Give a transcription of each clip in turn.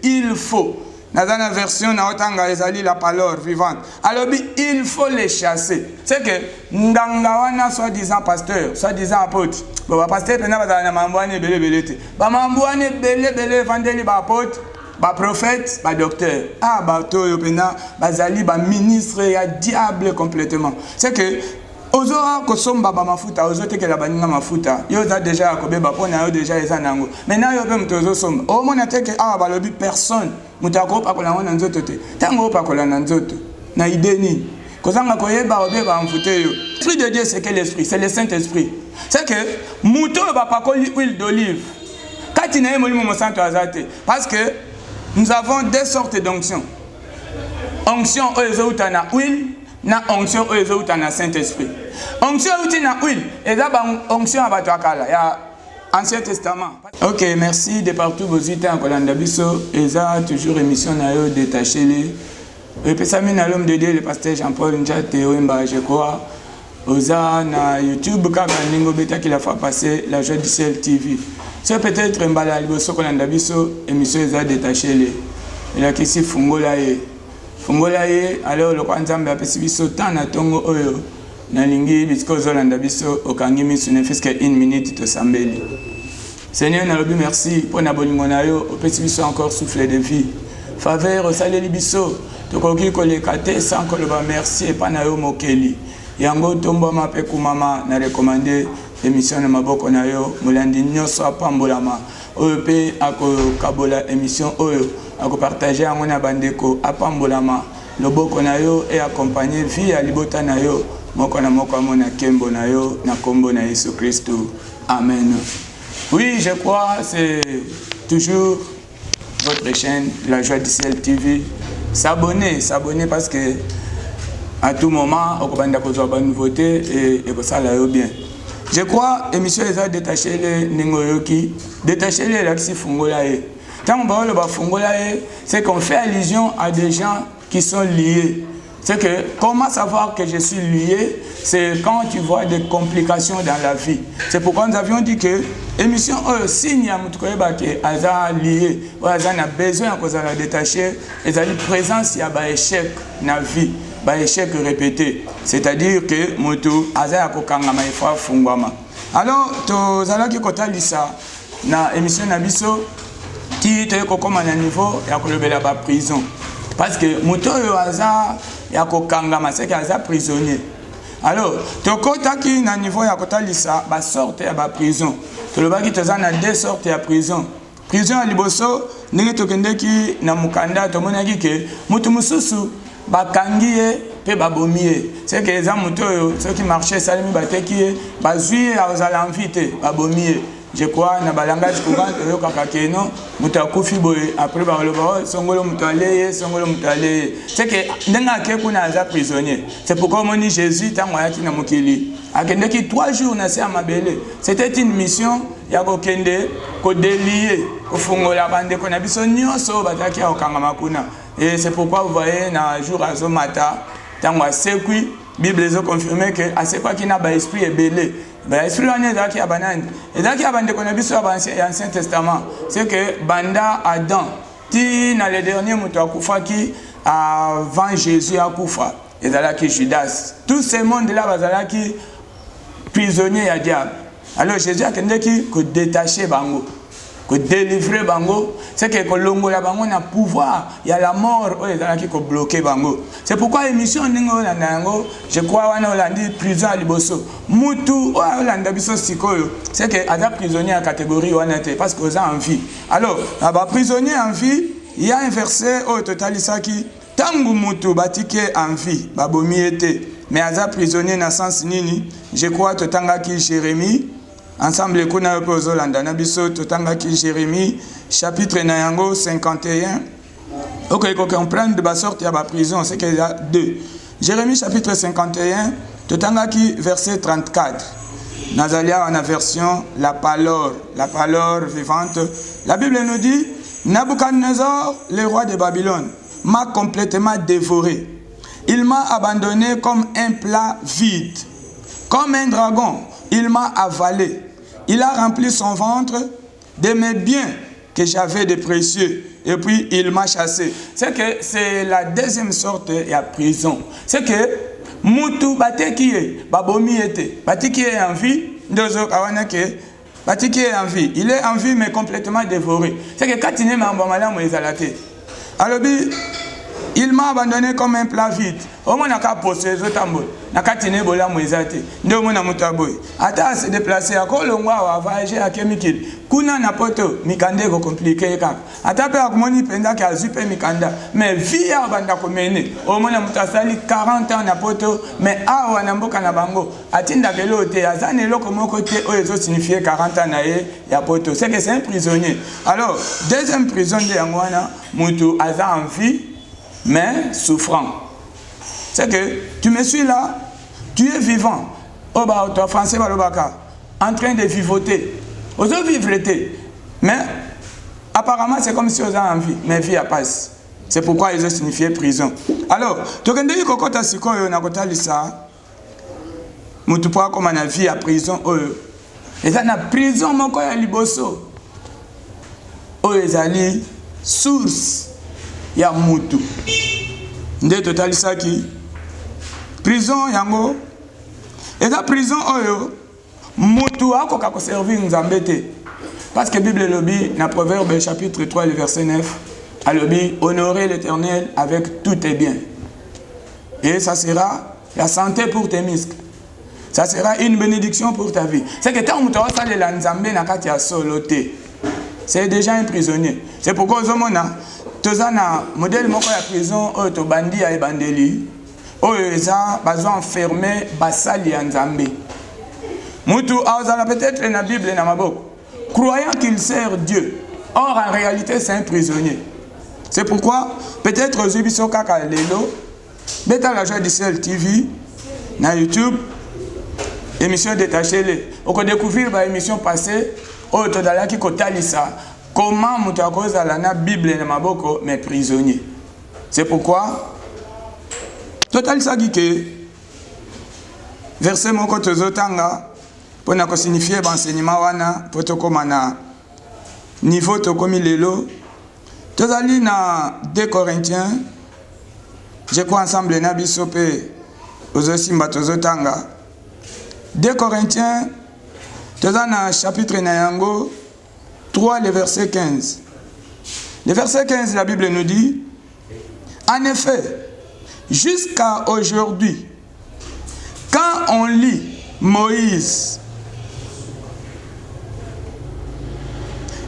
il faut. Dans la version, la parole vivante. Alors, il faut les chasser. C'est que, Ndangawana, soi-disant pasteur, soi-disant apôtre. Bon, pasteur, il y a mambouane belé belé. Mambouane belé belé, vendeli ba apôtre, ba prophète, ba docteur. Ah, ba toyo pena, ba zali, ba ministre, il y a diable complètement. C'est que, Ozora kosomba ba mafuta, ozote ke la baninga mafuta. Yo za déjà akobe ba pona yo déjà eza nango. Maintenant yo pe mtozo somba. O mona teke awa balobi personne. Mutako pa kola ngona nzoto te. Tango pa kola na nzoto. Na ideni. Kozanga koyeba obe ba mfute yo. L'esprit de Dieu c'est quel esprit? C'est le Saint-Esprit. C'est que muto ba pakoli huile d'olive. Kati na yemoli mo santo azate parce que nous avons deux sortes d'onction. Onction oezo na huile. Na onction oyo na Saint-Esprit. Onction uti na huile, eza ba onction abato akala ya Ancien Testament. OK, merci de partout vos ité en Kolanda biso, eza toujours émission na yo détaché les. Et puis ça na l'homme de Dieu le pasteur Jean-Paul Njate Wemba je crois. Oza na YouTube kaka ningo beta qui la fois passé la Joie du Ciel TV. C'est peut-être mbala liboso Kolanda biso émission eza détaché les. Il a qu'ici fungola ye. Fungola ye alors le kwanzambe apesi biso tana tongo oyo na lingi bisiko zolanda biso okangi misu ne fiske 1 minute to sambeli. Seigneur na lobi merci pour na bolingo na yo opesi biso encore souffle de vie. Faveur osaleli biso tokoki koleka te sans koloba merci et pa na yo mokeli. Yango tombo mape kumama na recommander émission na maboko na yo mulandi nyoso apambolama oyo pe akokabola émission oyo ako partager yango na bandeko apambolama loboko na yo et accompagner vie à libota na yo moko na moko amona kembo na yo na kombo na Yesu Christ. Amen. Oui, je crois c'est toujours votre chaîne La Joie du Ciel TV. S'abonner parce que à tout moment on peut kozwa ba nouveauté et que ça là bien. Je crois émission eza détaché les ningoyoki détaché les laxi fungola e. C'est qu'on fait allusion à des gens qui sont liés. C'est que comment savoir que je suis lié? C'est quand tu vois des complications dans la vie. C'est pourquoi nous avions dit que l'émission signe à lié, a besoin de la détacher, et la présence il y a un échec dans la vie, un échec répété. C'est-à-dire que moto aza kokangama ifa fungwama. Alors to zala ki kota lisa na émission na biso qui te kokoma na niveau ya kolobela ba prison parce que moto yo aza ya kokangama c'est que aza prisonnier. Alors to kota ki na niveau ya kota lisa ba sorte ya ba prison to lobaki toza na deux sortes ya prison. Prison ya liboso ndenge tokendeki na mukanda to monaki ke mutu mususu bakangiye pe babomie. C'est que les amouteux ceux qui marchaient salimi bateki bazui aux alamvite babomie. Je crois na balangage courant yo kakakeno mutakufi boye après ba loba songolo mutale songolo mutale. C'est que ndenga ke kuna za prisonnier. C'est pourquoi on dit Jésus tango yaki na mokili akendeki 3 jours na se amabele. C'était une mission ya kokende ko délier ko fungola bande ko na biso nyonso bataki okanga makuna. Et c'est pourquoi vous voyez na jour azomata tango asekui Bible les a confirmé que à c'est quoi qui n'a pas esprit est belé. Ben esprit on est là qui a banane. Et là qui a bande qu'on a vu sur l'Ancien Testament, c'est que banda Adam ti na le dernier muto akufa qui avant Jésus akufa. Et là qui Judas. Tout ce monde là bazala qui prisonnier à diable. Alors Jésus a qui détacher bango. Que délivrer bango, c'est que longo la bango na pouvoir, il y a la mort oh les qui ko bloquer bango. C'est pourquoi émission ningo na nango, je crois wana olandi prison à liboso. Mutu oh olanda biso sikoyo, c'est que ada prisonnier en catégorie wana te parce que aux en vie. Alors, ba prisonnier en vie, il y a un verset au total qui tangu mutu batike en vie, ba bomi été. Mais ada prisonnier na sens nini, je crois totanga ki Jérémie ensemble kuna yo pozo landa na biso totanga ki Jérémie chapitre na yango 51. OK, il faut comprendre de la sorte ya ba prison, c'est qu'il y a deux. Jérémie chapitre 51 totanga ki verset 34. Nazalia en version la parole vivante. La Bible nous dit Nabuchodonosor, le roi de Babylone, m'a complètement dévoré. Il m'a abandonné comme un plat vide. Comme un dragon, il m'a avalé. Il a rempli son ventre de mes biens que j'avais de précieux. Et puis, il m'a chassé. C'est que c'est la deuxième sorte de prison. C'est que, Moutou, qui est, Babomi était, qui est en vie, qui est en vie. Il est en vie, mais complètement dévoré. C'est que quand il est alors, il m'a abandonné comme un plat vide. Au moins, il n'a qu'à poser les autres mots. Il n'a qu'à tenir les mots. Il n'a qu'à Ata se déplacer à Kolongwa, à voyager à Kemikil. Kuna na poto, Mikande va compliquer. Ata pe akumoni penda ki azupe Mikanda. Mais via banda komene. Au moins, il a 40 ans na poto. Mais awa na mboka na bango. Atinda kelo te. Azane lo komo kote. Oyezo signifie 40 ans na ye ya poto. C'est que c'est un prisonnier. Alors, deuxième prison de Yangwana, Moutou aza en vie, mais souffrant. C'est que tu me suis là, tu es vivant. Oh bah, toi français, en train de vivoter. Aux autres vivre l'été. Mais apparemment, c'est comme si on a envie. Mais vie a passe. C'est pourquoi ils ont signifié prison. Alors, tu as dit que si on a dit ça, tu peux comme on vie à prison. Et ça, la prison, mon coeur, liboso. Ils ont source. Il y a Moutou. Nde total ça qui prison yango et la prison oyo Moutou a ko servir Nzambe te parce que Bible lobi na Proverbe chapitre 3 le verset 9 a lobi honorer l'Éternel avec tous tes biens et ça sera la santé pour tes muscles, ça sera une bénédiction pour ta vie. C'est que tant Moutou ça le Nzambe na kati ya soloté, c'est déjà un prisonnier. C'est pourquoi Zomona tozana modèle moko ya prison oyo to bandi ya ebandeli oyo eza bazo enfermé basali ya Nzambe. Mutu azala peut-être na Bible na maboko croyant qu'il sert Dieu, or en réalité c'est un prisonnier. C'est pourquoi peut-être aux biso kaka lelo beta la joie du ciel TV na YouTube émission détachée les oko découvrir ba émission passée oyo to dalaki kotalisa comment Moutakoz a la Bible na maboko mais prisonnier. C'est pourquoi total sagike verset moko tozotanga pona ko signifier enseignement wana potokoma na niveau tokomi lelo tozali na 2 Corinthiens je crois ensemble na biso pe ozosimba tozotanga 2 Corinthiens tozana chapitre na yango 3, le verset 15. Le verset 15, la Bible nous dit, en effet, jusqu'à aujourd'hui, quand on lit Moïse,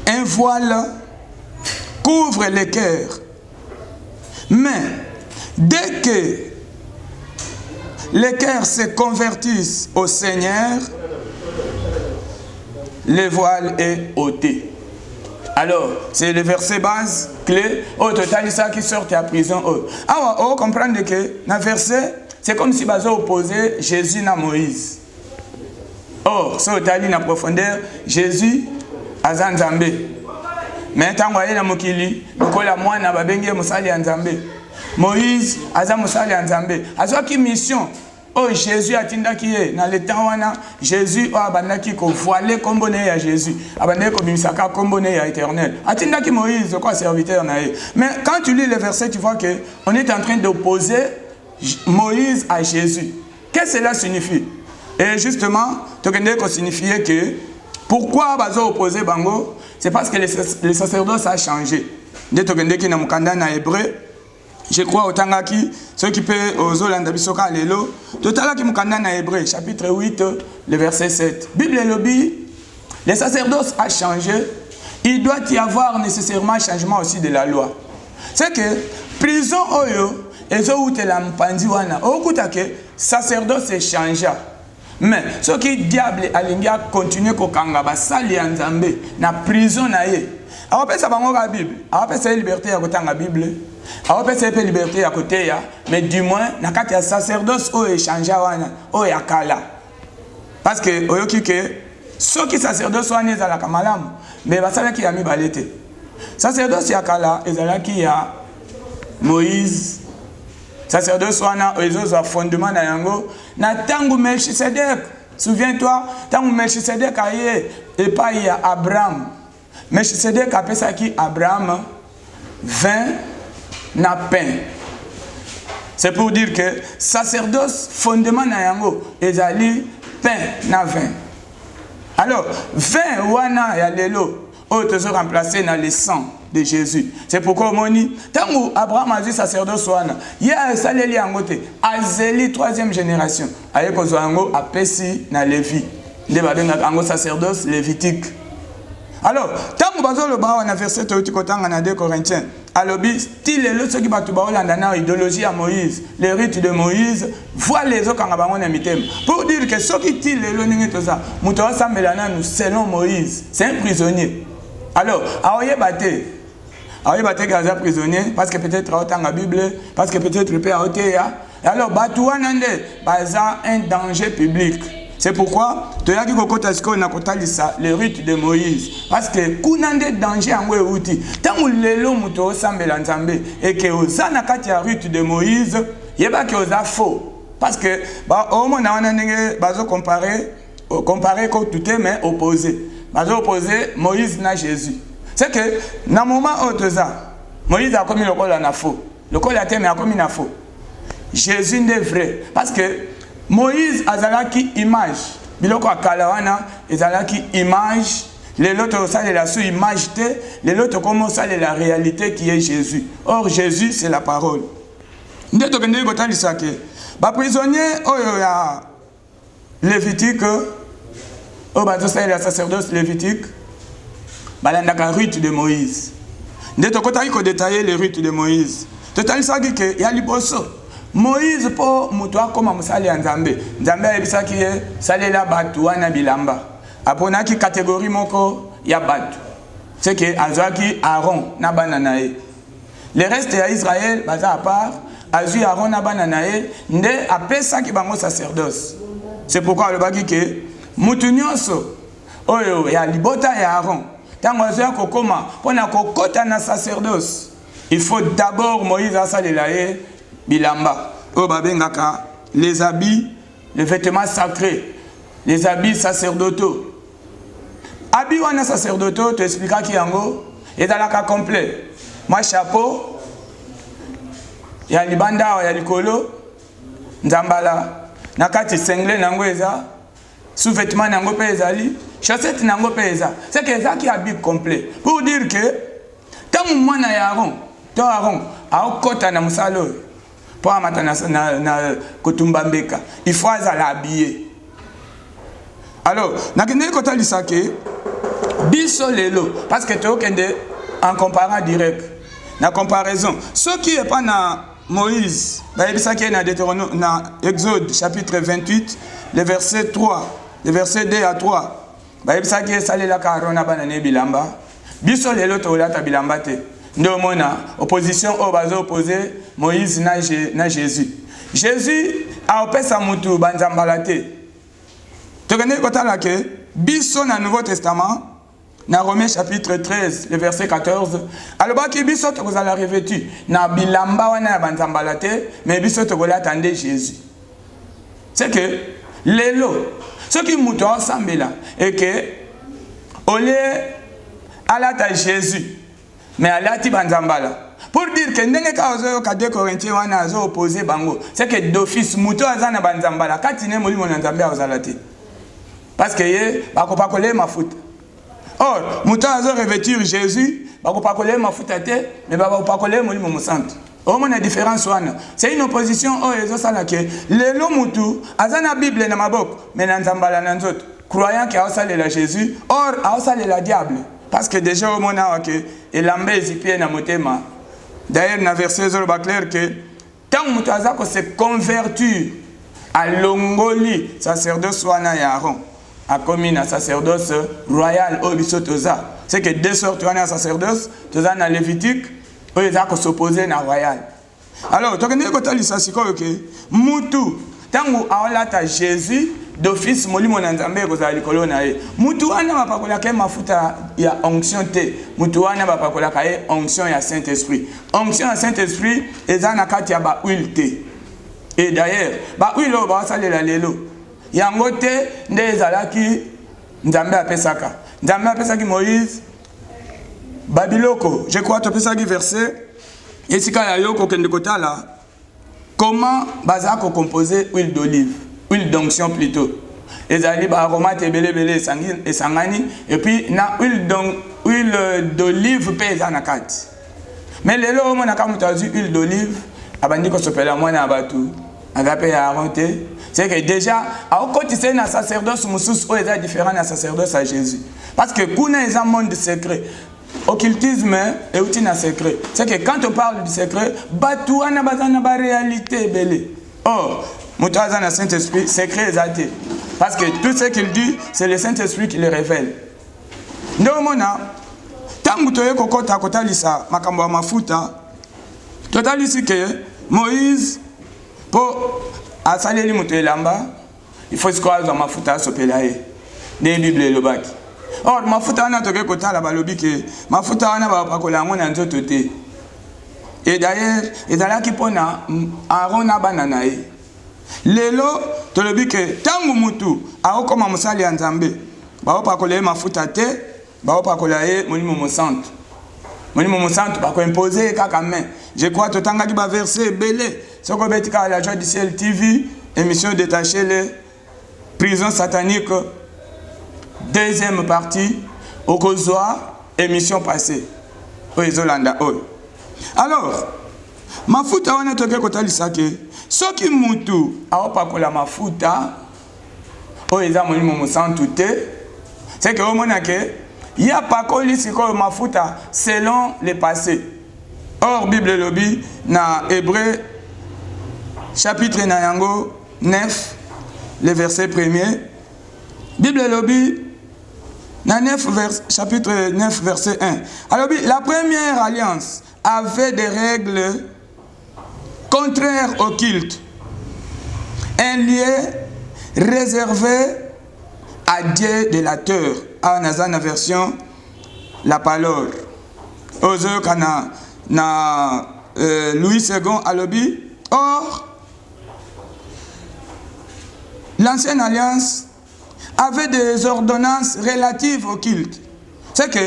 un voile couvre le cœur, mais dès que les cœurs se convertissent au Seigneur, le voile est ôté. Alors, c'est le verset base, clé, au total, ça qui sort de la prison. Alors, on comprend que dans le verset, c'est comme si on opposait Jésus à Moïse. Or, ça, dans la profondeur, Jésus a Nzambe. Mais tant qu'on est dans Mokili, nous la moine a babengé Moussali Nzambe. Moïse a Moussali Nzambe. A qui mission? Oh, Jésus a tinda qui est dans le temps wana Jésus a abandaki ko voilé comboné à Jésus abandaki ko bimisaka comboné à Éternel a tinda qui Moïse quoi serviteur na. Mais quand tu lis le verset tu vois que on est en train d'opposer Moïse à Jésus. Qu'est-ce que cela signifie? Et justement tu connais qu'on signifiait que pourquoi bazo opposer bango, c'est parce que le sacerdoce a changé. De tu connais qui na mukanda na hébreu. Je crois au Tangaki, ceux qui peuvent aux Olanda Bisoka Lelo, Totala qui mukanda na Hébreu, chapitre 8, le verset 7. Bible lobby, le sacerdoce a changé, il doit y avoir nécessairement un changement aussi de la loi. C'est que prison oyo, et zo ou te la mpandi wana, okuta ke sacerdoce changé. Mais ce qui diable alingia continue kokanga basali ya Nzambe na prison na ye. Alors peut ça bango la Bible, alors peut ça liberté à côté la Bible. Alors peut ça liberté à côté ya, mais du moins na kati ya sacerdoce o échanger wana o ya kala. Parce que oyoki ke ceux qui sacerdoce wana za la kamalamu, mais basala ki ya mi balete. Sacerdoce ya kala ezala ki ya Moïse. Sacerdoce wana ezo a fondement na yango na tangu Melchisedek. Souviens-toi, tangu Melchisedek aye et pas ya Abraham. Melchisedec apesaki Abraham 20 na pain. C'est pour dire que sacerdoce fondement na yango ezali pain na vin. Alors, vin wana ya lelo o te remplacé dans le sang de Jésus. C'est pourquoi on dit tant que Abraham a dit sacerdoce wana, ya saleli yango te, azeli troisième génération. Aye ko zango apesi na Lévi. Nde babenga yango sacerdoce lévitique. Alors, tant que bazo le ba wana verset to kotanga na 2 Corinthiens. Alobi style le ceux qui batu ba olanda na idéologie à Moïse, les rites de Moïse, voit les autres kanga bango na mitem. Pour dire que ceux qui style le ningi to ça, muto sambela na nous selon Moïse, c'est un prisonnier. Alors, aoye bate gaza prisonnier parce que peut-être autant la Bible, parce que peut-être le père ya. Alors batu wana nde baza un danger public. C'est pourquoi tu as dit que na kotalisa les rites de Moïse parce que kunande danger angwe uti tangu lelo muto sambela nzambe et que ozana kati ya rite de Moïse yeba que oza faux parce que ba au mona wana ndenge bazo comparer ko tout mais opposé bazo opposer Moïse na Jésus. C'est que na moment otoza Moïse a commis le col na faux le col a mais a commis na faux. Jésus n'est vrai parce que Moïse azalaki image biloko akala wana ezalaki image les autres ça la sous image les autres comment ça la réalité qui est Jésus. Or Jésus c'est la parole. Nde to kende ko talisa ke ba prisonnier oyo ya Lévitique o ba to ça la sacerdoce lévitique balanda ka rite de Moïse. Nde to ko ko détailler les rites de Moïse. To talisa ke ya liboso Moïse pour mutoa comme musali nzambe nzambe ebisaki ye salela batu wana bilamba apona ki catégorie moko ya batu c'est que azaki Aaron na bana nae le reste ya Israël baza à part azu Aaron na bana nae nde apesa ki bango sacerdoce. C'est pourquoi le baki ke mutu nyonso oyo ya libota ya Aaron tango azu kokoma pona kokota na sacerdoce il faut d'abord Moïse asalela ye bilamba o babengaka les habits, les vêtements sacrés, les habits sacerdotaux. Habits wana sacerdotaux te expliquera ki yango ezalaka complet. Moi chapeau ya libanda ya likolo nzambala nakati sengle nango eza sous-vêtement nango pe ezali chaussette nango pe eza. C'est que ça qui habit complet. Pour dire que tant mwana ya Aaron, to Aaron a okota na musalo pour amata na kotumba mbeka il faut azala habillé. Alors nakende ko talisa ke biso lelo parce que to kende en comparant direct na comparaison ce qui est pas na Moïse ba ebisa ke na Deutéronome na Exode chapitre 28 le verset 3 le verset 2 à 3 ba ebisa ke salela ka Aaron bana ne bilamba biso lelo to lata bilamba te. Nous mona opposition au bazo opposé Moïse na Jésus. Jésus a opé sa mutu banzambalate. Tu connais kotala ke biso na Nouveau Testament na Romains chapitre 13 le verset 14 aloba ki biso to kozala revêtu na bilamba wana banzambalate mais biso to kola attendre Jésus. C'est que lelo ce qui mutu ensemble et que olé alata Jésus mais alati banzambala pour dire que ndenge ka ozo ka 2 Corinthiens wana azo opposé bango c'est que d'office muto azana banzambala kati ne molimo na nzambe azalati parce que ye bakopa koler mafuta. Or muto azo revêtir Jésus bakopa koler mafuta te mais bakopa koler molimo musante. Au moins la différence wana c'est une opposition o ezo sala ke lelo mutu azana Bible na maboko mais na nzambala na nzoto croyant qu'il a osale la Jésus or a osale la diable. Parce que déjà au moment où il a mis na motema. D'ailleurs dans verset 0 clair que tant que se convertir à l'ongoli sacerdoce wana ya Aaron a commis na sacerdoce royal au bisotoza. C'est que deux sortes wana sacerdoce toza na lévitique au ils a s'opposer na royal. Alors tu connais ko talisa siko que mutu tangu aolata Jésus d'office molimo na nzambe kozala likolo na ye mutu wana bapakola ke mafuta ya onction te mutu wana bapakola ka ye onction ya Saint-Esprit. Onction ya Saint-Esprit eza na kati ya ba huile te. Et d'ailleurs ba huile o ba salela lelo yango te nde ezalaki nzambe apesaka. Nzambe apesaki Moïse Babiloko, je crois que tu peux ça verset. Et si quand il y a un côté là, comment bazako composer huile d'olive, huile d'onction plutôt. Les alibes aromates belé et sangani et puis na huile d'olive pèse en akat. Mais les lots on a comme tu as dit huile d'olive, abandi ko sopela moi na batu, agape ya aronté. C'est que déjà à côté c'est un sacerdoce musus o est différent d'un sacerdoce à Jésus. Parce que kuna est un monde secret. Occultisme est outil na secret. C'est que quand on parle du secret, batu ana bazana ba réalité belé. Or, moutaza na Saint-Esprit, secret exalté. Parce que tout ce qu'il dit, c'est le Saint-Esprit qui le révèle. Ndo mona tangu toye kokota kotalisa makambo ya mafuta. Totalisi que Moïse pour asaleli muto elamba, il faut se croire dans mafuta sopelae. Des Bible le bac. Or, mafuta wana toke kotala balobi ke mafuta wana ba pakola yango na nzoto te. Et d'ailleurs, ezalaki pona Aaron na bana na ye. Lelo tolobi ke tangu mutu akokoma mosali ya Nzambe, ba pakola ye mafuta te, ba pakola ye molimo mosantu. Molimo mosantu ba ko imposer kaka main. Je crois totanga ki ba verset belé. Soko betika la joie du ciel TV, émission détachée les prisons sataniques. Deuxième partie, au Kozoa, émission passée. Au Izolanda. Alors, mafuta wana toke kotalisake. Soki mutu aopakola mafuta, o eza molimo mosantu te. C'est que au monake, il y a pas koli siko mafuta selon le passé. Or Bible lobby na Hébreu chapitre na yango 9, le verset 1er. Bible lobby chapitre 9, verset 1. Alors, la première alliance avait des règles contraires au culte. Un lieu réservé à Dieu de la terre. En Azana version, la parole. Aux kana na Louis II alobi. Or, l'ancienne alliance avait des ordonnances relatives au culte. C'est que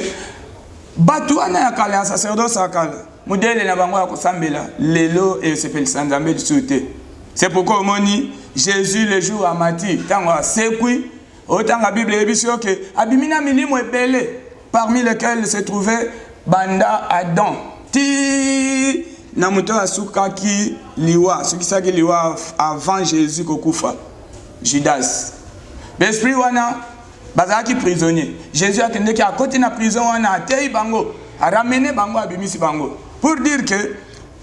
Batouana yakala sacerdoce akala. Modèle na bango ya kosambela lelo et sepel sanzambe du souté. C'est pourquoi moni Jésus le jour à Mati tango sekui autant la Bible ebisio que abimina milimo ebele parmi lesquels se trouvait banda Adam. Ti na moto asuka ki liwa, ce qui saki liwa avant Jésus kokufa. Judas. L'esprit wana bazaki prisonnier. Jésus a tenu à côté de la prison wana atei bango, a ramené bango à bimisi bango. Pour dire que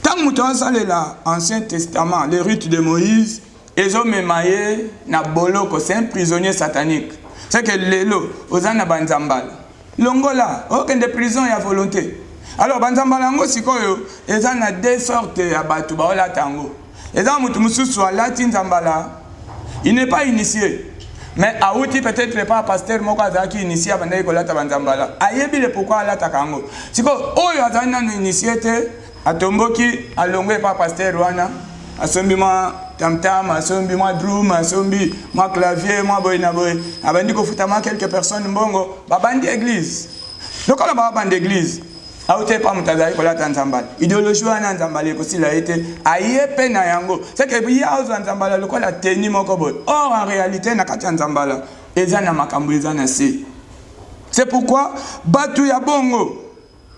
tant que l'Ancien Testament, les rites de Moïse, ils ont mémaillé na boloko, c'est un prisonnier satanique. C'est que lelo, ozana banzambala. Longola, aucun de prison y a volonté. Alors banzambala ngo sikoyo, ils ont deux sortes ya batu baola tango. Ils ont mutu mususu alati nzambala. Il n'est pas initié. Mais Aouti peut-être pas pasteur moko azaki initié abandai kolata banzambala. Ayebi le pourquoi alata kango. Siko oyo azana no initié te atomboki alongwe pa pasteur wana asombi ma tam-tam, asombi ma drum, asombi ma clavier, ma boy na boy. Abandi ko futama quelques personnes mbongo babandi église. Donc on va bandi église. Aouti pas mutazai kolata nzambala. Idéologie wana nzambala ko sila été ayepe na yango. C'est que biya ozo nzambala lokola teni moko boy. Or en réalité na kati nzambala ezana makambo ezana se. C'est pourquoi batu ya bongo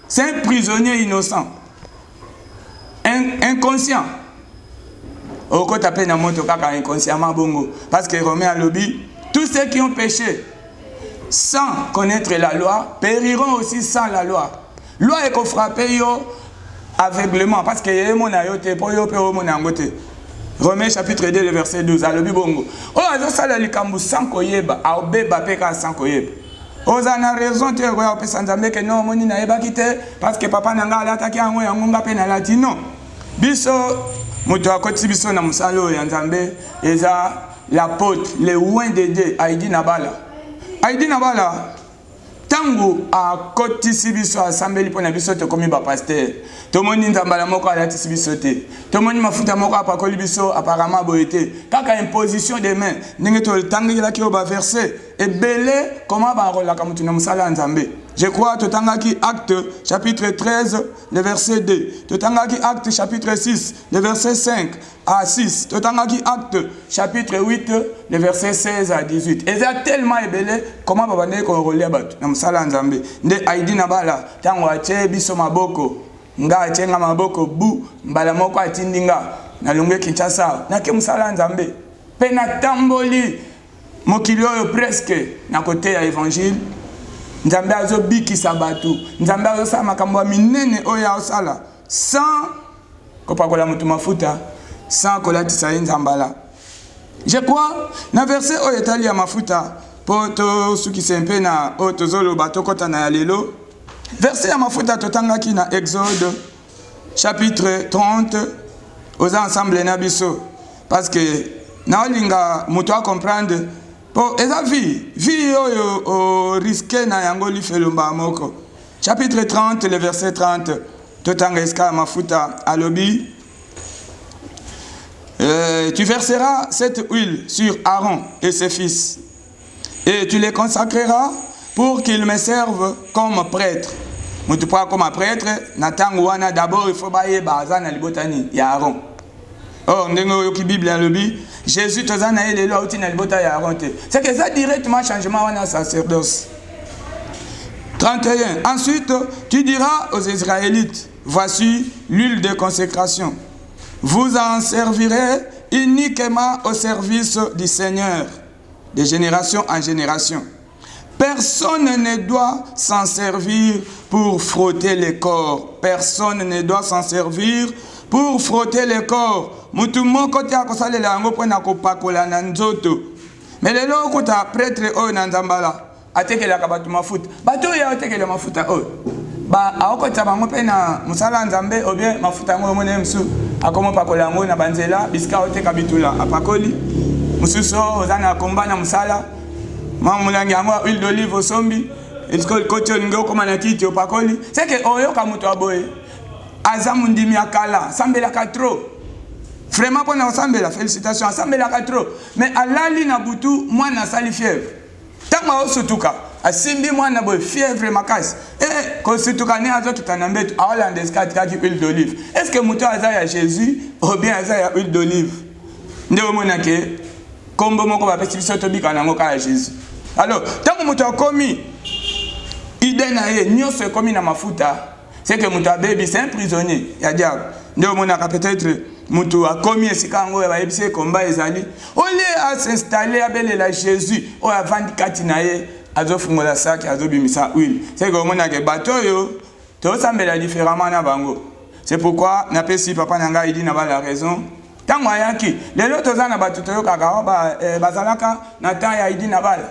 c'est un prisonnier innocent. Inconscient. Oko tapé na moto kaka inconsciemment bongo parce que Romain a lobby tous ceux qui ont péché sans connaître la loi périront aussi sans la loi. Loi est qu'on frappe yo aveuglement parce que yé mon ayote pour yo pe mon angote. Romains chapitre 2 le verset 12 alobi bongo. Oh azo sala likambu sans koyeba aobeba peka sans koyeba. Ozana raison te ko pe sanzambe que non moni na yeba kite parce que papa nanga alataki yango yango ngape na latino. Biso moto akoti biso na musalo ya nzambe eza l'apôtre le oin de Dieu Aïdi Nabala. Aïdi Nabala tango a koti sibiso assemblée pour na biso te komi ba pasteur to moni nzambala moko ala ti sibiso te to moni mafuta moko apakoli biso apparemment boyete kaka imposition des mains ndenge to tangi la ki o ba verset et belé comment ba rola ka mutu na musala nzambe Je crois, Totangaki Acte, chapitre 13, le verset 2. Totangaki Acte, chapitre 6, le verset 5 à 6. Totangaki Acte, chapitre 8, le verset 16 à 18. Et c'est tellement ébélé, comment va venir qu'on relie à Batou. Nous sommes en Zambie. Nde Aïdi Nabala, tango ache biso maboko. Nga ache nga maboko bu, mbala moko atindinga. Na lungwe Kinshasa. Na ke musala en Zambie. Pena tamboli. Mokili oyo presque, na côté à évangile. Nzambe azo bikisa batu, Nzambe azo sa makambo ya minene oya osala sans kopakola mutu mafuta, sans kolatisa ye nzambala. Je crois na verset oyo etali ya mafuta po tosukisa mpe na oyo tozoloba tokota na ya lelo. Verset ya mafuta totangaki na Exode chapitre 30 oza ensemble na biso parce que na olinga mutu a comprendre. Bon, eza vie oyo risqué na yango lifelomba moko. Chapitre 30, le verset 30. Totanga eska mafuta alobi. Tu verseras cette huile sur Aaron et ses fils. Et tu les consacreras pour qu'ils me servent comme prêtres. Mutu pa comme prêtre, na tango wana d'abord il faut baye baza na libotani ya Aaron. Oh, ndengo yoki Bible alobi. Jésus tozana ele lo uti na libota ya Aaron. C'est que ça directement changement wana sacerdoce. 31. Ensuite, tu diras aux Israélites, voici l'huile de consécration. Vous en servirez uniquement au service du Seigneur, de génération en génération. Personne ne doit s'en servir pour frotter les corps. Personne ne doit s'en servir pour frotter les corps. Mutu moko te akosalela yango pona kopakola na nzoto. Mais lelo kota prêtre oyo na nzambala atekelaka bato mafuta. Bato oyo atekela mafuta oyo. Ba akokota bango pe na musala nzambe ou bien mafuta ngo mona msu akomo pakola yango na banzela bisika oteka bitula apakoli. Mususu ozana komba na musala. Mamulangi yango huile d'olive osombi. Esko kocho ngo koma na kiti opakoli. C'est que oyo ka mutu aboye. Azamundimi akala, sambela katro. Vraiment pour nous sambela, félicitations, sambela katro. Mais alali na butu, moi na sali fièvre. Tama osutuka, asimbi moi na boy fièvre makasi. Et quand sutuka ne azo kitanambetu, aolandes kati huile d'olive. Est-ce que mutu azaya Jésus ou bien azaya huile d'olive? Nde omona ke kombo moko ba pesi biso tobika na moka ya Jésus. Alors, tant mutu akomi ide na ye nyonso ekomi na mafuta. C'est que mutu baby c'est un prisonnier ya diable. Ndio mona peut-être mutu a commis esika ngo ba yebise komba ezali. Ole a s'installer abelela Jésus o avandi kati na ye azofungola saki azobimisa huile. C'est que mona ke bato yo to sambela différemment na bango. C'est pourquoi na pesi papa nanga idi na ba la raison. Tango ayaki lelo tozana bato to kaka ba bazalaka na temps ya idi na bala.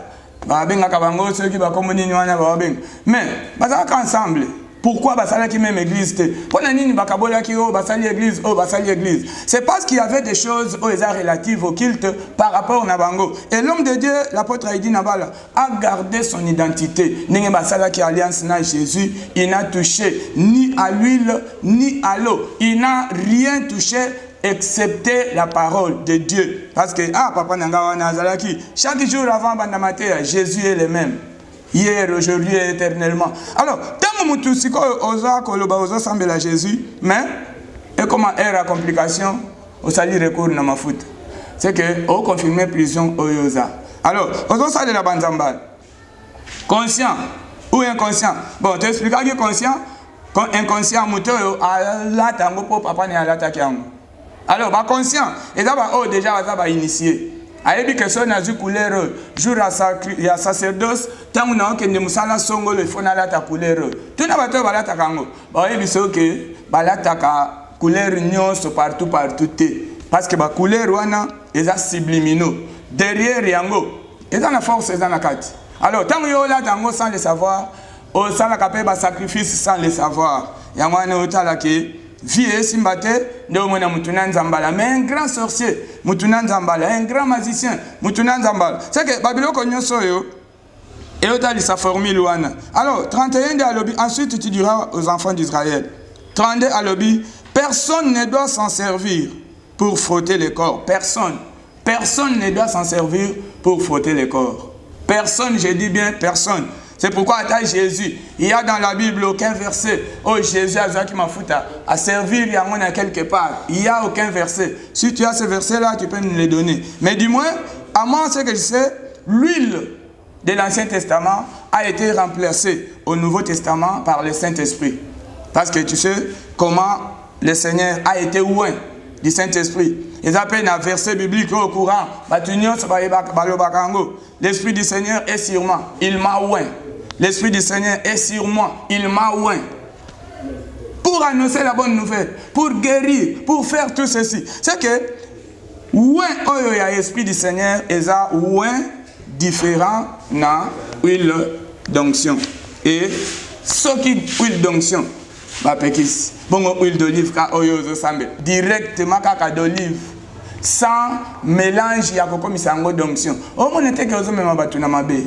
Ba benga ka bango ceux qui ba komunini wana ba benga. Mais bazalaka ensemble. Pourquoi basali qui même église te? Pona nini bakabola ki o basali église o basali église? C'est parce qu'il y avait des choses relatives au culte par rapport na bango. Et l'homme de Dieu, l'apôtre Aïdi Nabala, a gardé son identité. Ninge basala qui alliance na Jésus, il n'a touché ni à l'huile ni à l'eau. Il n'a rien touché excepté la parole de Dieu. Parce que papa nanga nazalaki chaque jour avant bandamatea, Jésus est le même. Hier, aujourd'hui et éternellement. Alors, tant que tu ressemble à Jésus, mais, et comment est la complication, au salut recours dans ma foot. C'est que, au confirmé prison, au yosa. Alors, au salut la banzamba. Conscient ou inconscient. Bon, tu expliques que conscient, inconscient, moto, à la tango pour papa ne à l'attaque. Alors, conscient, et d'abord, déjà, on va initier. Ayebi que son azu couleur jour à sacerdoce tant on a que ne musala songo le fona la ta couleur tout na bato balata kango ba yebi so que balata ka couleur nyonso partout parce que ba couleur wana eza subliminaux derrière yango eza na force eza na kati alors tant yo la tango sans le savoir au sala kapé ba sacrifice sans le savoir yango na otala ke vie simbate ndio mwana mutuna nzambala mais un grand sorcier mutuna nzambala un grand magicien mutuna nzambala c'est que babiloko nyonso yo et otali sa formule wana. Alors 31 de alobi ensuite tu diras aux enfants d'Israël 32 alobi personne ne doit s'en servir pour frotter les corps. Personne ne doit s'en servir pour frotter les corps. Personne, je dis bien personne. C'est pourquoi à Jésus, il y a dans la Bible aucun verset. Oh Jésus a qui m'a foutu à servir, il y a un quelque part. Il n'y a aucun verset. Si tu as ce verset-là, tu peux me le donner. Mais du moins, à moi, ce que je sais, l'huile de l'Ancien Testament a été remplacée au Nouveau Testament par le Saint-Esprit. Parce que tu sais comment le Seigneur a été loin du Saint-Esprit. Ils appellent un verset biblique au courant. L'Esprit du Seigneur est sur moi. Il m'a loin. L'Esprit du Seigneur est sur moi. Il m'a loin. Pour annoncer la bonne nouvelle, pour guérir, pour faire tout ceci. C'est que, loin, il y a l'Esprit du Seigneur, et ça, loin, différent, dans l'huile d'onction. Et ce qui huile d'onction, bon, huile d'olive, directement, caca d'olive, sans mélange, il y a comme ça d'onction. Au moins, on était que vous même battu dans ma baie.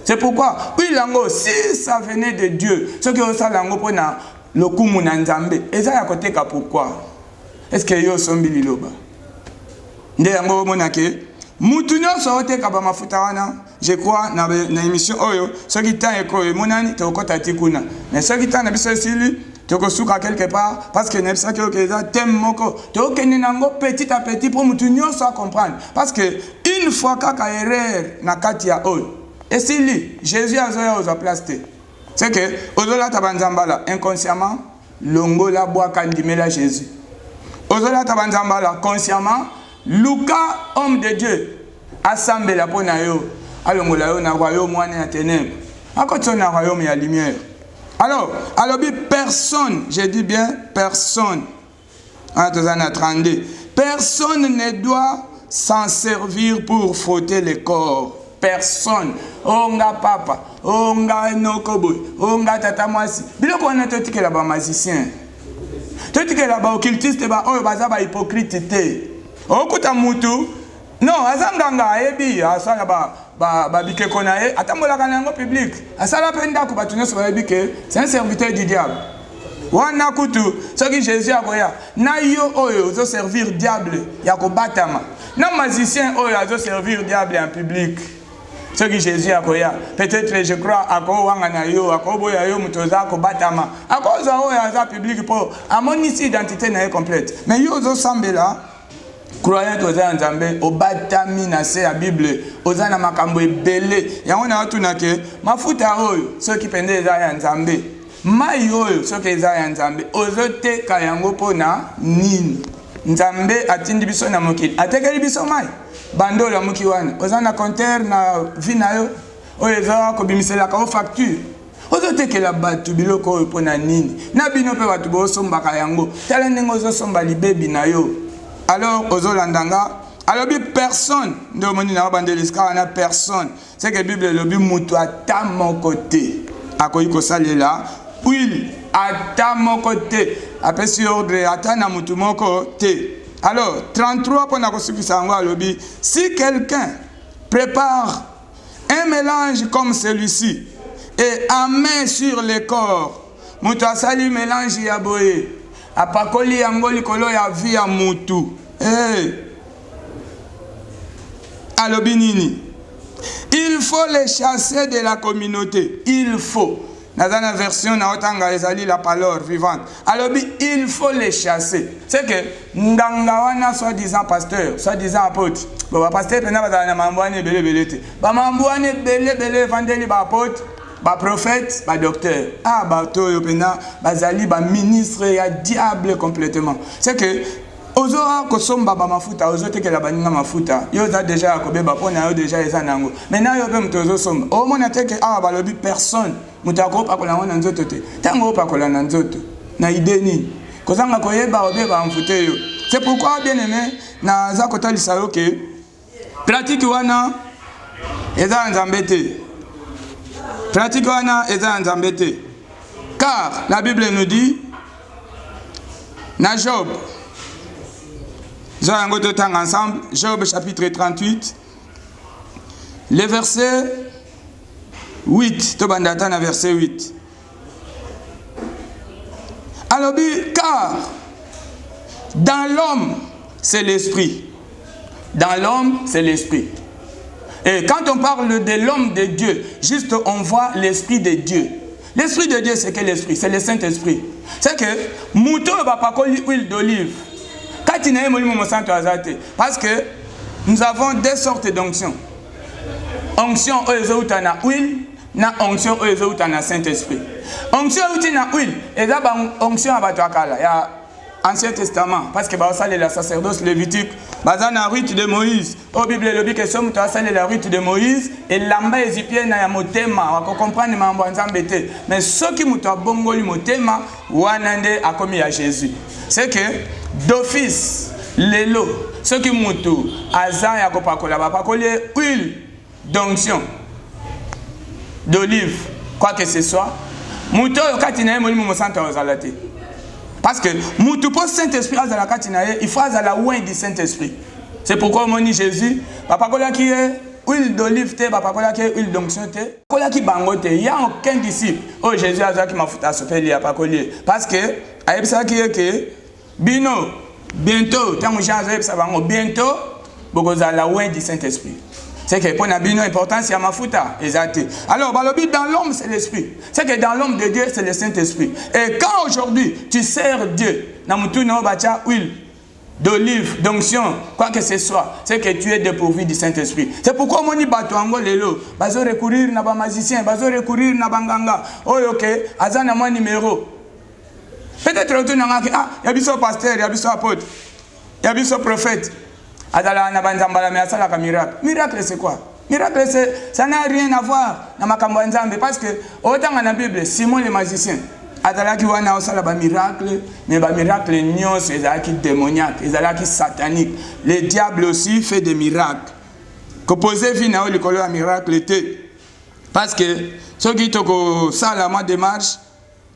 C'est pourquoi, si ça venait de Dieu, ce que vous avez pour le coup, et ça, il y a pourquoi? Est-ce que vous avez un liloba? Je crois dans l'émission ceux qui t'ont écouté, mais ceux qui t'ont quelque part parce que petit à petit pour comprendre. Parce que une fois qu'il y a erreur na katia et si Jésus a placé, c'est que ozola tabanzambala inconsciemment longo la bois kandimela Jésus. Ozola tabanzambala consciemment Luca homme de Dieu assemble la ponayo alongola yo na royaume wana ya ténèbres. Akoto na royaume ya lumière. Alors personne, je dis bien personne. Personne ne doit s'en servir pour frotter le corps. Personne. Onga papa, onga nokoboy, onga tata mwasi. Biloko wana totike la ba magicien. Totike la ba occultiste ba oyo baza ba hypocrite te. Okuta mutu. Non, azanganga ebi asala ba bikeko na ye atambola kanango public. Asala penda ko batunya so ba bike, c'est un serviteur du diable. Wana kutu, ce que Jésus a koya, na yo oyo zo servir diable ya ko batama. Na magicien oyo zo servir diable en public. Ce que Jésus a koya, peut-être je crois à ko wangana yo, à ko boya yo mutoza ko batama. À cause oyo za public pour amonisi identité na complète. Mais yo zo sambela croyant que oza nzambe obatami na se ya Bible, oza na makambo ebele. Yango na tuna ke mafuta oyo ceux qui pende eza ya nzambe. Mai oyo ceux qui eza ya nzambe, ozote ka yango pona nini. Nzambe atindi biso na mokili. Atekeli biso mai. Bando la muki wana. Oza na compteur na vie na yo. Oyo eza ko bimisela ka facture. Ozote ke la batu biloko oyo pona nini. Na bino pe batu bo somba ka yango. Tala ndenge ozo somba libebi na yo. Alors, ozolandanga, alors personne, n'a personne. C'est que la Bible le but à mon côté. À quoi il faut là? Oui, à mon côté. Après sur ordre, à mon côté. Alors, 33 pour la constitution, si quelqu'un prépare un mélange comme celui-ci et en met sur le corps, mutu asali mélange ya boye. Apakoli angoli kolo ya via mutu. Alobinini. Il faut les chasser de la communauté. Il faut. Dans la version na otanga ezali la parole vivante. Alobi il faut les chasser. C'est que ndangawana soi-disant pasteur, soi-disant apôtre. Bon pasteur pena bazana mambwane belebelete. Ba mambwane belebele vandeli ba apôtre. Ba prophète, ba docteur. Ah, ba toyo pena, bazali, ba ministre, ya diable complètement. C'est que, ozora kosomba ba mafuta, ozote ke la baninga mafuta. Yo za déjà akobe ba pona yo déjà eza nango. Maintenant yo pe mtozo somba. O mona teke ah ba lobi personne. Mutako pa kola wana nzoto te. Tango pa kola na nzoto. Na ideni. Kozanga koyeba obe ba mfute yo. C'est pourquoi bien aimé na za kotalisa yo ke pratique wana eza nzambe te. Pratique wana eza nzambe te. Car la Bible nous dit na Job. Nous allons tout ensemble. Job chapitre 38. Le verset 8. Tobandata na verset 8. Alors, car dans l'homme, c'est l'esprit. Dans l'homme, c'est l'esprit. Et quand on parle de l'homme de Dieu, juste on voit l'esprit de Dieu. L'esprit de Dieu, c'est quel esprit? C'est le Saint-Esprit. C'est que mouton va pas coller huile d'olive. Parce que nous avons deux sortes d'onctions. Onction na huile, na onction na Saint-Esprit. Onction na huile, et là onction abatouakala. Il y a Ancien Testament, parce que ça c'est la sacerdoce lévitique, dans la rite de Moïse. Au Bible, le Bible est la rite de Moïse et l'amba égyptienne na motema, on comprend les membres embêtés. Mais ceux qui muta bongoli motema, wanande a commis à Jésus. C'est que d'office, l'élo, ceux qui mutu, azan ya kopakola, bapakoler huile d'onction, d'olive, quoi que ce soit. Muto katina moli mo santa ozalate. Parce que mutu pour Saint-Esprit azala katina il faut azala loin du Saint-Esprit. C'est pourquoi on dit Jésus, papa kola qui est huile d'olive te, papa kola qui est huile d'onction te, kola qui bangote, il y a aucun disciple. Oh Jésus azala qui m'a foutu à sopé li a pas collier. Parce que aïe ça qui est que bino bientôt tant que j'ai ça bango bientôt beaucoup azala loin du Saint-Esprit. C'est que pour une importance, il y a ma fouta. Alors, dans l'homme, c'est l'esprit. C'est que dans l'homme de Dieu, c'est le Saint-Esprit. Et quand aujourd'hui, tu sers Dieu, huile d'olive, d'onction, quoi que ce soit, c'est que tu es dépourvu du Saint-Esprit. C'est pourquoi on dit Batuango Lelo, bazo recourir na ba magicien, bazo recourir na banganga. Oh, ok, azana mon numéro. Peut-être que tu n'as pas, il y a biso pasteur, il y a biso apôtre, il y a biso prophète. Adala na banzambala mais asala ka miracle. Miracle c'est quoi? Miracle ça n'a rien à voir na makambo nzambe parce que autant dans la Bible Simon le magicien adala ki wana osala ba miracle mais ba miracle nyos ezalaki démoniaque, ezalaki satanique. Le diable aussi fait des miracles. Ko poser vie na likolo ya miracle était parce que ceux qui toko sala ma démarche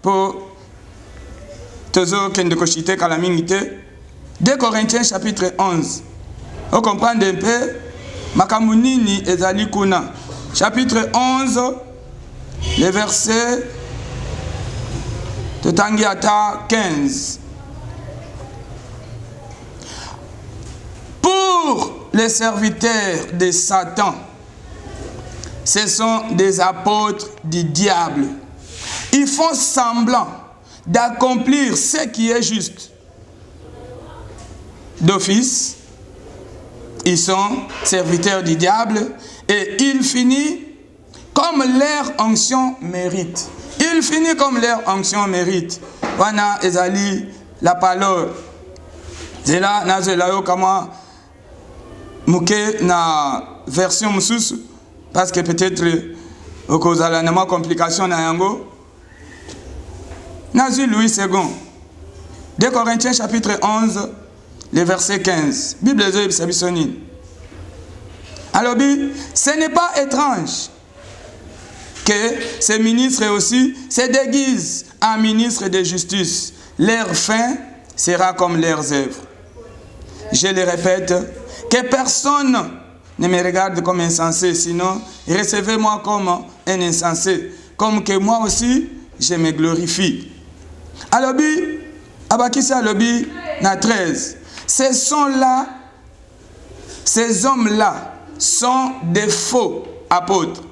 pour tozo kende ko chite kala mingite 2 Corinthiens chapitre 11. On comprend un peu, Makamunini ezali kuna. Chapitre 11, le verset de Tangiata 15. Pour les serviteurs de Satan, ce sont des apôtres du diable. Ils font semblant d'accomplir ce qui est juste. D'office, ils sont serviteurs du diable et il finit comme leur onction mérite. Il finit comme leur onction mérite. Wana ezali la parole. Zela na zelayo kama muke na version mususu parce que peut-être okozala na ma complication na yango. Nazu Louis II. 2 Corinthiens chapitre 11. Le verset 15. Bible de Sabisonine. Alors, ce n'est pas étrange que ces ministres aussi se déguisent en ministres de justice. Leur fin sera comme leurs œuvres. Je le répète, que personne ne me regarde comme insensé, sinon recevez-moi comme un insensé, comme que moi aussi je me glorifie. Alors, Abakisa Lobi na 13. Ces hommes-là sont des faux apôtres,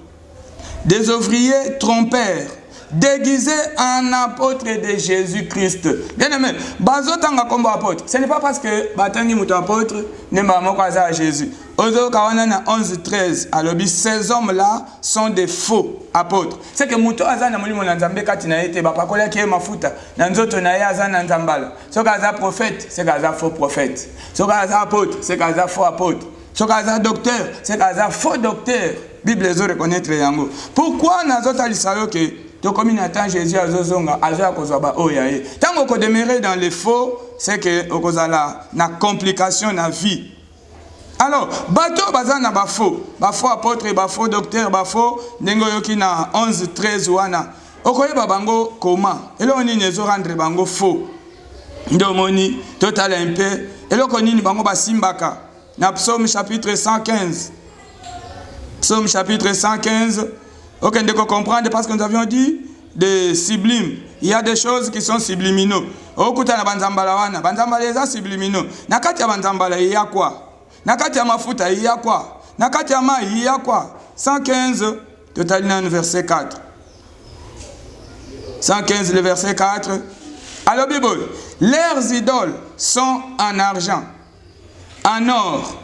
des ouvriers trompeurs, déguisés en apôtres de Jésus-Christ. Bien aimé, bazotanga comme apôtre. Ce n'est pas parce que batangi muto apôtre ne m'a à Jésus. Ozo kawana 11-13. Alors, ces hommes-là sont des faux apôtres. C'est que muto azana mulimo na nzambe katina ete bapakola ki mafuta na nzoto na ye azana nzambala. So kaza prophète, c'est kaza faux prophète. So kaza apôtre, c'est kaza faux apôtre. So kaza docteur, c'est kaza faux docteur. Bible les reconnaître yango. Pourquoi nazota lisayo que donc comme il attend Jésus à Zozonga, à Zoakozaba Oyaye. Tant qu'on demeurait dans les faux, c'est que Okozala na complication na vie. Alors, bateau bazana bafo, bafo apôtre, bafo docteur, bafo nengo yoki na 11-13 wana. Okoye babango comment? Et là on y nezo rendre bango faux. Ndomoni total un peu. Et là on y bango basimbaka. Na Psaume chapitre 115. Psaume chapitre 115. Aucun de comprendre parce que nous avions dit des sublimes. Il y a des choses qui sont subliminaux. Okuta na banzambala wana, banzambala eza subliminaux. Nakati ya banzambala il y a quoi? Nakati ya mafuta il y a quoi? Nakatiama, il y a quoi? 115, totalement verset 4. 115, le verset 4. Alors, Bible, leurs idoles sont en argent, en or.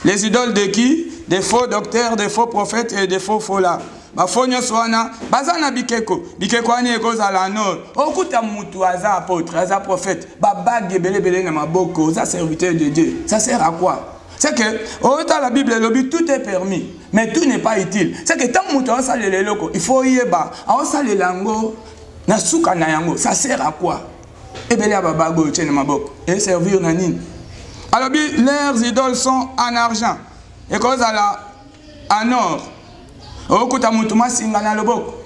Les idoles de qui? Des faux docteurs, des faux prophètes et des faux follats. Bafonyo swana, bazana bikeko, bikeko ani ekoza la nord. Okuta mutu aza apôtre, aza prophète, babage belé na maboko, aza serviteur de Dieu. Ça sert à quoi? C'est que, dans la Bible, tout est permis, mais tout n'est pas utile. C'est que tant mutu asa le loko, il faut y eba, asa le lango, na suka na yango, ça sert à quoi? Ebele babago tene maboko, et servir na nini. Alors, leurs idoles sont en argent, et cause à la en or. Okuta mutu masingana loboko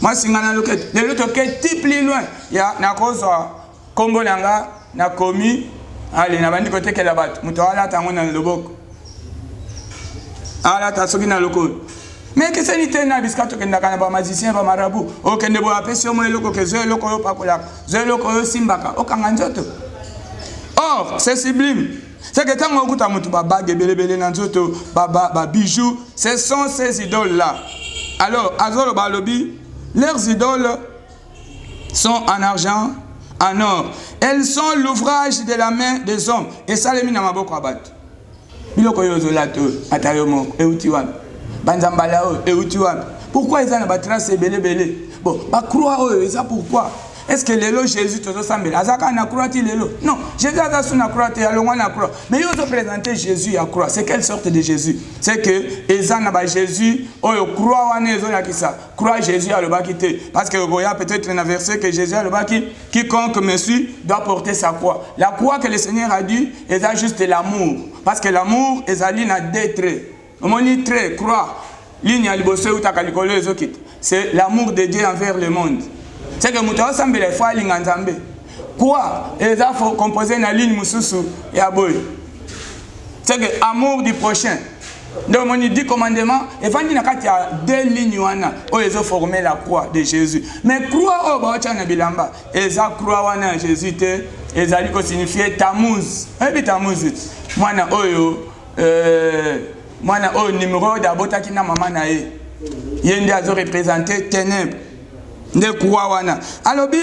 masingana loket le loto ke tipli loin ya na kozwa kombo nanga na komi ale na bandi kote ke la bat mutu ala tango na loboko ala ta soki na lokolo mais que c'est nité na biskato ke ndaka na ba magicien ba marabu o ke ndebo apesi o mo loko ke zo loko yo pakola zo loko yo simbaka o kanga nzoto. Or c'est sublime. C'est que tant que tu as bague, bijoux, ce sont ces idoles-là. Alors, Azor Balobi, leurs idoles sont en argent, en or. Elles sont l'ouvrage de la main des hommes. Et ça, les minama boko abat. Biloko yozolato, atayomo, eutiwan. Banzambalao, eutiwan. Pourquoi ils ont trace belé? Bon, bah croire eux, ça pourquoi? Est-ce que l'élo Jésus te ressemble? Azaka na croix l'élo? Non, Jésus a su na croix te alonga na croix. Mais ils ont présenté Jésus à croix. C'est quelle sorte de Jésus? C'est que ezana ba Jésus oyo croix wana ezola kisa. Croix Jésus a le bakité parce que goya peut-être un verset que Jésus a le baki quiconque me suit doit porter sa croix. La croix que le Seigneur a dit est juste l'amour parce que l'amour est ali na deux traits. Omoni trait croix ligne à liboso utakalikolo ezokit. C'est l'amour de Dieu envers le monde. C'est que mutu ensemble les fois linganzambe. Quoi? Et ça faut composer une ligne mususu ya boy. C'est que amour du prochain. Donc on dit 10 commandements et vandi na kati ya deux lignes wana o ezo former la croix de Jésus. Mais croix o ba chana bilamba. Et ça croix wana Jésus te ezali ko signifier Tammuz. Ebi Tammuz. Mwana oyo numéro d'abota ki na mama na ye. Yende azo représenter ténèbres. Ne croix wana alobi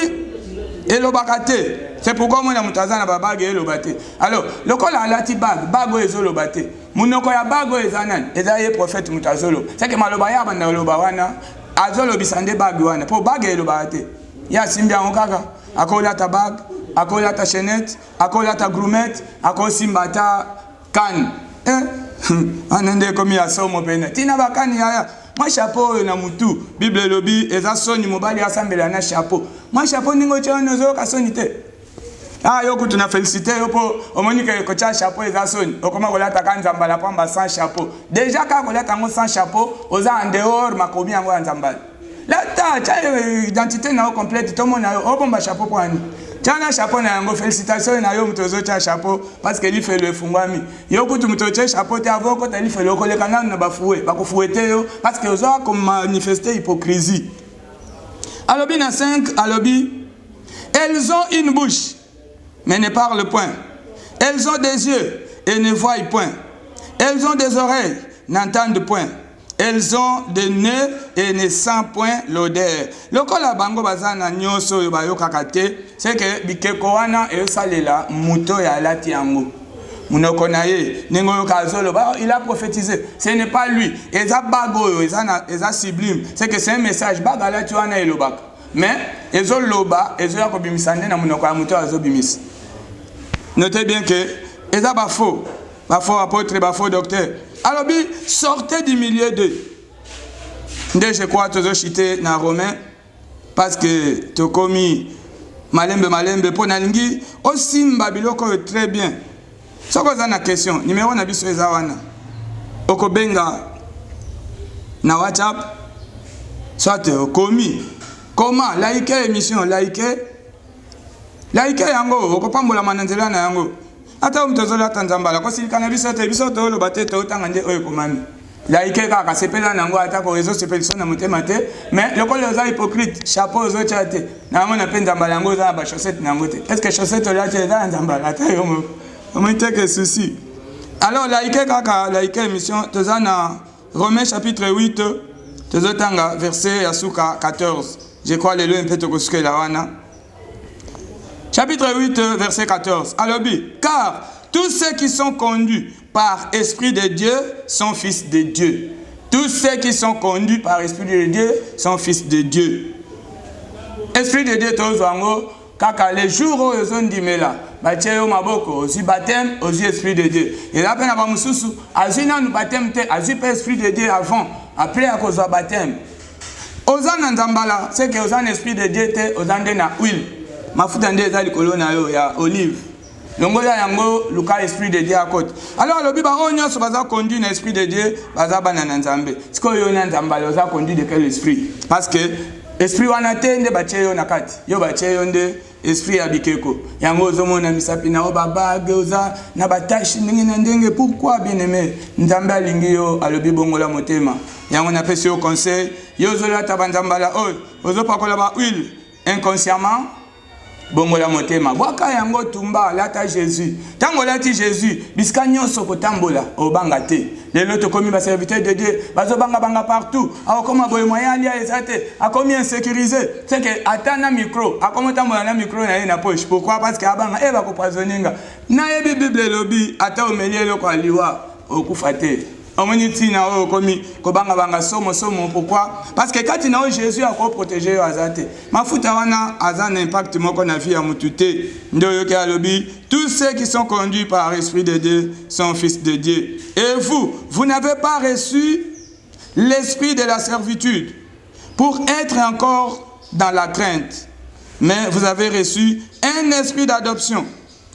elobakate. C'est pourquoi moi na mutazana babage elobate. Alors lokola alati bago ezolobate munoko ya bago ezanan ezaye prophète mutazolo. C'est que maloba ya banda loba wana azolo bisande bago wana po bage elobate ya simbia okaka akola ta bag akola ta chaînette akola ta grumette akosimbata kan anende komi asomo pena tina bakani ya. Moi chapeau na mutu Bible lobi eza soni mobali asambela na chapeau. Moi chapeau ningo tchono zo ka soni te. Ah yo kutu na féliciter yo po omonika ko cha chapeau eza soni. Okoma kolata kanzambala pamba sans chapeau. Déjà ka kolata ngo sans chapeau oza en dehors makomi yango nzambala. La ta cha identité na complète to mona yo obomba chapeau pour ani. Tiana chapeau na yango félicitations na yo mtozo cha chapeau parce que il fait le fungwami. Yo kutu mtoche chapeau te avant ko tali fait le kolekana na bafoué ba ko foueté yo parce que ozo comme manifester hypocrisie. Alobi na 5 alobi elles ont une bouche mais ne parlent point. Elles ont des yeux et ne voient point. Elles ont des oreilles, n'entendent point. Elles ont des nez et ne sentent point l'odeur. Lokola bango bazana nyoso yo bayo kakate, c'est que bikeko wana e salela muto ya lati yango. Munoko na ye ningo yo kazolo ba il a prophétisé. Ce n'est pas lui. Eza bago eza sublime. C'est que c'est un message baga lati wana elobaka. Mais ezo loba ezo ya kobimisande na munoko ya muto azo bimis. Notez bien que eza ba faux apôtre, ba faux docteur. Alors, sortez du milieu d'eux. Je crois que tu as dans Romain parce que tu as commis malembe pour nalingi aussi mbabiloko très bien. Ce que vous avez une question, numéro na biso ezawana. Okobenga na WhatsApp soit commis. Comment like émission like yango okopambola mananzela na yango. Ata mtozola tanzambala ko silikana biso lo batete otanga nde oyo komami laike kaka sepela nango ata ko rezo sepelison na motema te mais lokolo za hypocrite chapeau zo chate na mona penza mbala yango za ba chaussette nango te est-ce que chaussette la te za nzambala ata yo mo te que souci Alors, laïke émission, tozana Romains chapitre 8, tozotanga verset Asuka 14. Je crois les lois un peu tokosuke la wana. Chapitre 8, verset 14. Alors, car tous ceux qui sont conduits par Esprit de Dieu sont fils de Dieu. Tous ceux qui sont conduits par Esprit de Dieu sont fils de Dieu. Esprit de Dieu, tozango, kaka les jours où ils ont dit mais là. Bacheo maboko, aussi baptême, aussi esprit de Dieu. Et là, pendant que nous azina nous baptême, azu pas esprit de Dieu avant, après à cause du baptême. Ozan nzambala, c'est que ozan esprit de Dieu te ozan de na huile. Mafuta nde za likolo na yo ya olive. Longola yango luka esprit de Dieu à côté. Alors le biba onyo so baza conduit na esprit de Dieu, baza bana nzambe. Siko yo na nzambala oza conduit de quel esprit? Parce que esprit wana te nde bacheo na kati. Yo bacheo nde esprit ya bikeko yango zomona misapi na obabage oza na batashi ndenge na ndenge. Pourquoi bien-aimé nzambe alingi yo alobi bongola motema yango na pesi yo conseil yo zolata banzambala oyo ozopakola ba huile inconsciemment bongola motema bwaka yango tumba lata Jésus tango lati Jésus bisika nyonso kotambola obanga te lelo tokomi ba serviteur de Dieu bazobanga banga partout akoma boye moyen alia ezate akomi insécurisé c'est que atana micro akoma tambola na micro na na poche. Pourquoi? Parce que abanga eba ko poisonninga na yebi bible lobi ata omelielo kwa liwa okufate omoniti na o komi ko banga banga somo. Pourquoi? Parce que quand na Jésus a ko protéger yo azate mafuta wana azan impact moko na vie ya mutute ndoyo ke alobi tous ceux qui sont conduits par l'Esprit de Dieu sont fils de Dieu. Et vous n'avez pas reçu l'esprit de la servitude pour être encore dans la crainte, mais vous avez reçu un esprit d'adoption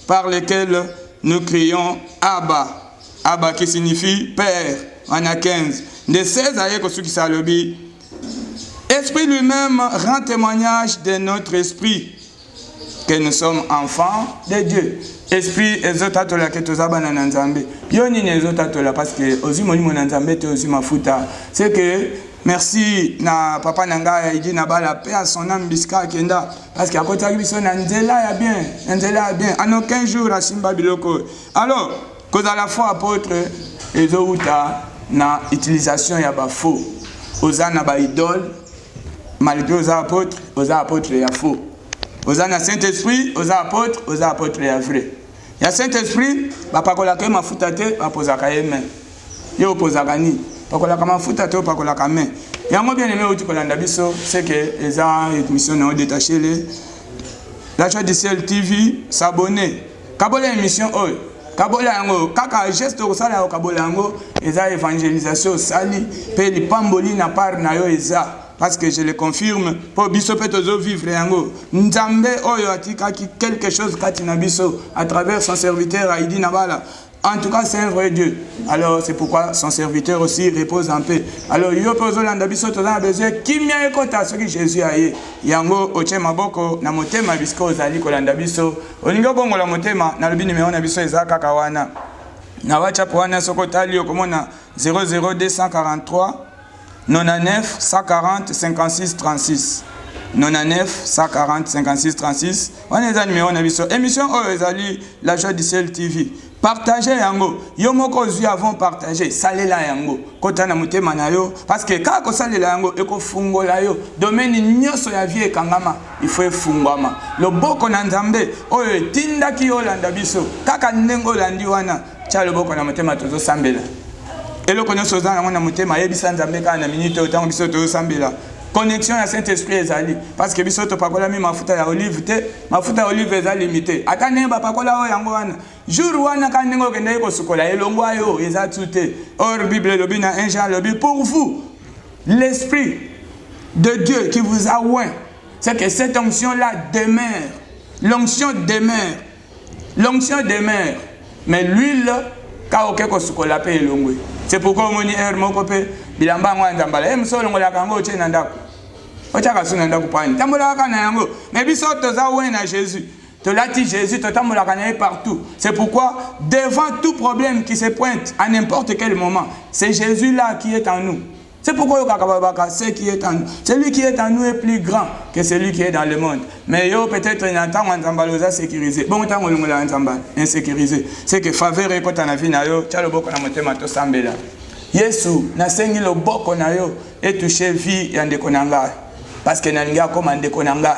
par lequel nous crions Abba. Abba qui signifie Père, en a 15. De 16 aïe que ceux qui s'alobi. Esprit lui-même rend témoignage de notre esprit que nous sommes enfants de Dieu. Esprit ezotatola ke tozabana na nzambe. Yoni nezotatola parce que ozimoni mona nzambe te ozima futa. C'est que merci na papa nanga il dit na bala paix à son âme biska kenda parce que à côté biso na nzela ya bien. En aucun jour à simba biloko. Alors cause à la fois apôtre ezouta na utilisation ya ba faux. Ozana ba idole malgré aux apôtres ya faux. Ozana Saint-Esprit, aux apôtres ya vrai. Ya Saint-Esprit, bapakola ke mafuta te bapoza ka yeme. Yo opoza kani. Pakola ka mafuta te pakola ka main. Yango bien aimé outi kolanda biso, c'est que eza émission na détaché les la Joie du Ciel TV s'abonner. Kabola émission oy. Kabola yango kaka geste ko sala yo kabola yango eza évangélisation sali pe li pamboli na part na yo eza. Parce que je le confirme, pour biso petozo vivre yango. Nzambe oyo atika ki quelque chose katina biso à travers son serviteur Aïdi Nabala. En tout cas, c'est un vrai Dieu. Alors, c'est pourquoi son serviteur aussi repose en paix. Alors, yo pozo landa biso toza besoin kimia ekota ce que Jésus a ye. Yango oche maboko na motema bisko ozali kolanda biso. Olingo bongo la motema na lobi numéro na biso ezaka kawana. Na wacha poana soko tali okomona 00243 99 140 56 36 99 140 56 36. On est à numéro nabiso émission ezali la Joie du Ciel TV. Partagez yango yo moko zui avant partager salela yango kota na mutema na yo parce que kako salela yango eko fungola yo domaine nyoso ya vie kangama il faut fungwama loboko na nzambe oyo tinda ki olanda biso kaka ndengo landi wana cha loboko na mutema tozo sambela. Et le connaissance dans la motema yebisa nzambe ka na minute autant biso to sambela connexion à Saint-Esprit ezali parce que biso to pakola mi mafuta ya olive te mafuta ya olive ezali limité ata nemba pakola o yango wana jour wana ka ndengo kende ko sukola elongo ayo eza tuté. Or Bible lobi na 1 Jean lobi pour vous l'esprit de Dieu qui vous a oint c'est que cette onction là demeure. L'onction demeure mais l'huile ka okeko sukola pe elongwe. C'est pourquoi on dit moko pe bilamba ngwa nzambala emsolo ngola kango che na ndako ochaka suna ndako pani tambola kana yango mais biso toza wena Jésus to lati Jésus to tambola kana partout. C'est pourquoi devant tout problème qui se pointe à n'importe quel moment c'est Jésus là qui est en nous. C'est pourquoi ce qui est en nous, celui qui est en nous est plus grand que celui qui est dans le monde. Mais yo peut-être un temps en Zambalosa sécurisé. Bon temps on Zambal insécurisé. C'est que faveur et quand on a vu na yo, tu as le boko na motema to sambela. Yesu na sengi le boko na yo et touché vie et andekonanga. Parce que nanga comme andekonanga.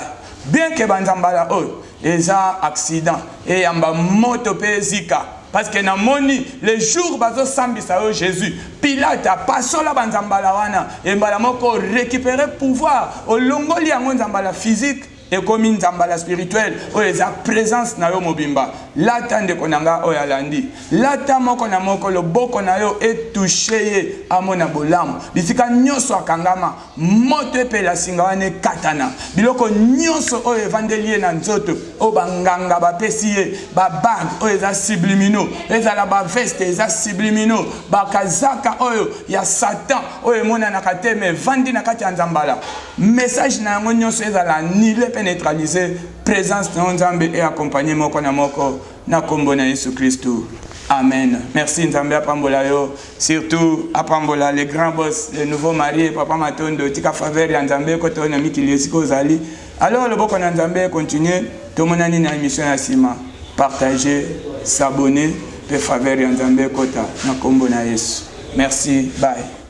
Bien que banzambala oh, les accidents et yamba moto pe zika. Parce que dans moni les jours bazo sambisa yo Jésus Pilate a passé la banzambala wana et mbala moko récupérer pouvoir au longoli yango nzambala physique et comme nzambala spirituel o eza présence na yo mobimba lata ndeko nanga o yalandi lata moko na moko le boko na yo et touché amona bolamu bisika nyonso akangama moto pe la singa wane katana biloko nyonso o evangélie na nzoto o banganga ba pesiye ba bag o eza subliminaux eza la ba veste eza subliminaux ba kazaka oyo ya Satan o emona na kateme vandi na kati ya nzambala message na yango nyonso eza la nile neutraliser présence de Nzambe et accompagner moko na moko na kombo na Yesu Christo. Amen. Merci Nzambe apambola yo, surtout apambola les grands boss, les nouveaux mariés, papa Matondo, tika faveur ya Nzambe ko to na mikili siko zali. Alors le boko na Nzambe continue, to monani na émission ya sima, partager, s'abonner, pe faveur ya Nzambe kota na kombo na Yesu. Merci, bye.